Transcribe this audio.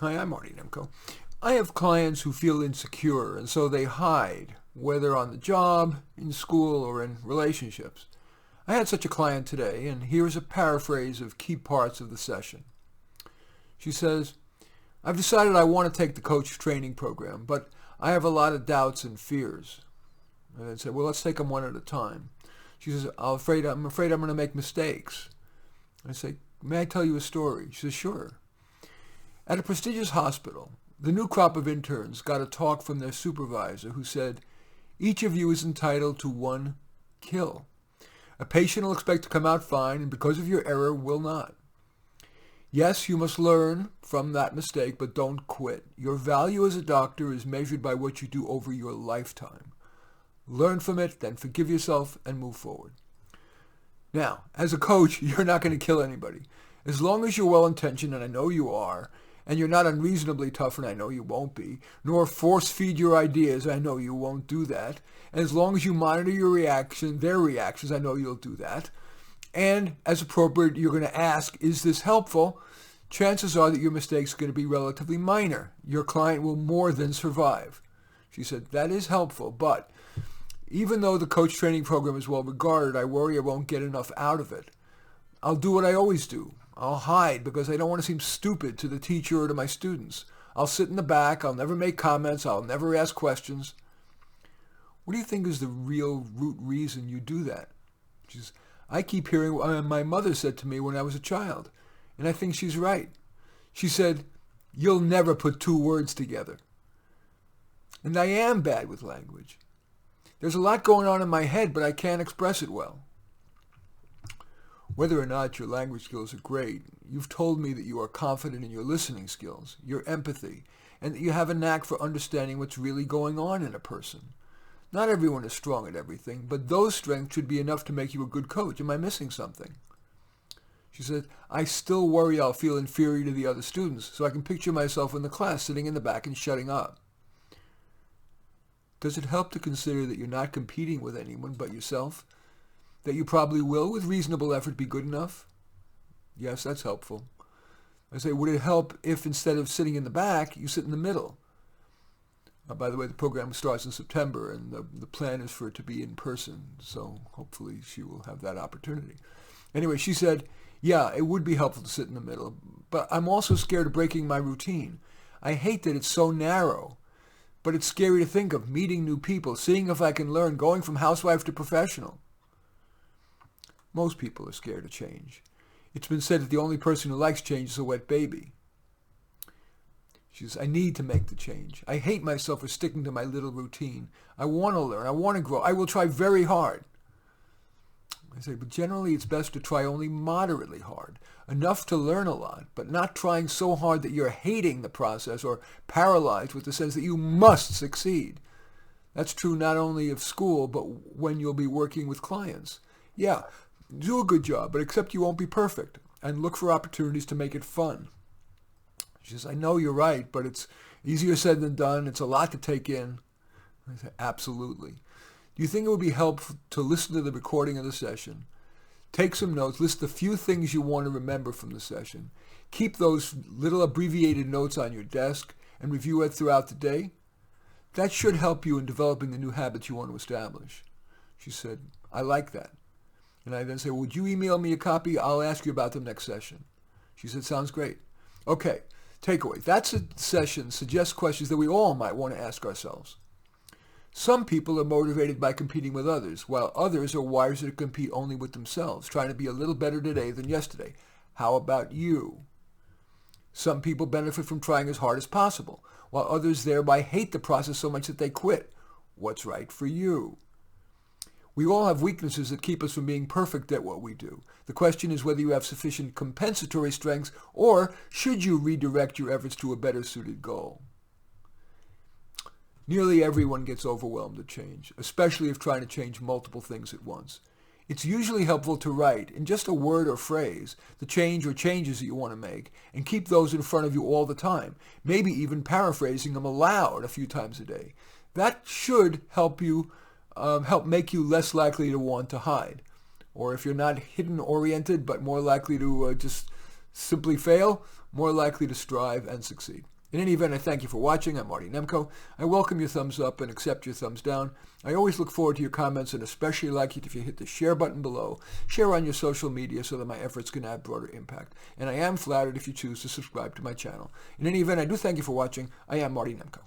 Hi, I'm Marty Nemko. I have clients who feel insecure, and so they hide, whether on the job, in school, or in relationships. I had such a client today, and here's a paraphrase of key parts of the session. She says, I've decided I want to take the coach training program, but I have a lot of doubts and fears. And I said, well, let's take them one at a time. She says, I'm afraid I'm going to make mistakes. I say, may I tell you a story? She says, sure. At a prestigious hospital, the new crop of interns got a talk from their supervisor who said, each of you is entitled to one kill. A patient will expect to come out fine, and because of your error, will not. Yes, you must learn from that mistake, but don't quit. Your value as a doctor is measured by what you do over your lifetime. Learn from it, then forgive yourself and move forward. Now, as a coach, you're not going to kill anybody. As long as you're well-intentioned, and I know you are, and you're not unreasonably tough, and I know you won't be, nor force-feed your ideas, I know you won't do that, and as long as you monitor their reactions, I know you'll do that, and as appropriate, you're going to ask, is this helpful? Chances are that your mistakes are going to be relatively minor. Your client will more than survive. She said, that is helpful, but even though the coach training program is well regarded, I worry I won't get enough out of it. I'll do what I always do. I'll hide because I don't want to seem stupid to the teacher or to my students. I'll sit in the back. I'll never make comments. I'll never ask questions. What do you think is the real root reason you do that? She says, I keep hearing what my mother said to me when I was a child, and I think she's right. She said, you'll never put two words together. And I am bad with language. There's a lot going on in my head, but I can't express it well. Whether or not your language skills are great, you've told me that you are confident in your listening skills, your empathy, and that you have a knack for understanding what's really going on in a person. Not everyone is strong at everything, but those strengths should be enough to make you a good coach. Am I missing something? She said, I still worry I'll feel inferior to the other students, so I can picture myself in the class sitting in the back and shutting up. Does it help to consider that you're not competing with anyone but yourself? That you probably will, with reasonable effort, be good enough? Yes, that's helpful. I say, would it help if instead of sitting in the back, you sit in the middle? By the way, the program starts in September, and the plan is for it to be in person, so hopefully she will have that opportunity. Anyway, she said, yeah, it would be helpful to sit in the middle, but I'm also scared of breaking my routine. I hate that it's so narrow, but it's scary to think of meeting new people, seeing if I can learn, going from housewife to professional. Most people are scared of change. It's been said that the only person who likes change is a wet baby. She says, I need to make the change. I hate myself for sticking to my little routine. I want to learn. I want to grow. I will try very hard. I say, but generally it's best to try only moderately hard, enough to learn a lot, but not trying so hard that you're hating the process or paralyzed with the sense that you must succeed. That's true not only of school, but when you'll be working with clients. Yeah, do a good job, but accept you won't be perfect, and look for opportunities to make it fun. She says, I know you're right, but it's easier said than done. It's a lot to take in. I say, absolutely. Do you think it would be helpful to listen to the recording of the session? Take some notes, list the few things you want to remember from the session. Keep those little abbreviated notes on your desk and review it throughout the day. That should help you in developing the new habits you want to establish. She said, I like that. And I then say, would you email me a copy? I'll ask you about them next session. She said, sounds great. Okay, takeaway. That session suggests questions that we all might want to ask ourselves. Some people are motivated by competing with others, while others are wiser to compete only with themselves, trying to be a little better today than yesterday. How about you? Some people benefit from trying as hard as possible, while others thereby hate the process so much that they quit. What's right for you? We all have weaknesses that keep us from being perfect at what we do. The question is whether you have sufficient compensatory strengths, or should you redirect your efforts to a better suited goal? Nearly everyone gets overwhelmed at change, especially if trying to change multiple things at once. It's usually helpful to write, in just a word or phrase, the change or changes that you want to make, and keep those in front of you all the time, maybe even paraphrasing them aloud a few times a day. That should help make you less likely to want to hide. Or if you're not hidden-oriented, but more likely to just simply fail, more likely to strive and succeed. In any event, I thank you for watching. I'm Marty Nemko. I welcome your thumbs up and accept your thumbs down. I always look forward to your comments and especially like it if you hit the share button below. Share on your social media so that my efforts can have broader impact. And I am flattered if you choose to subscribe to my channel. In any event, I do thank you for watching. I am Marty Nemko.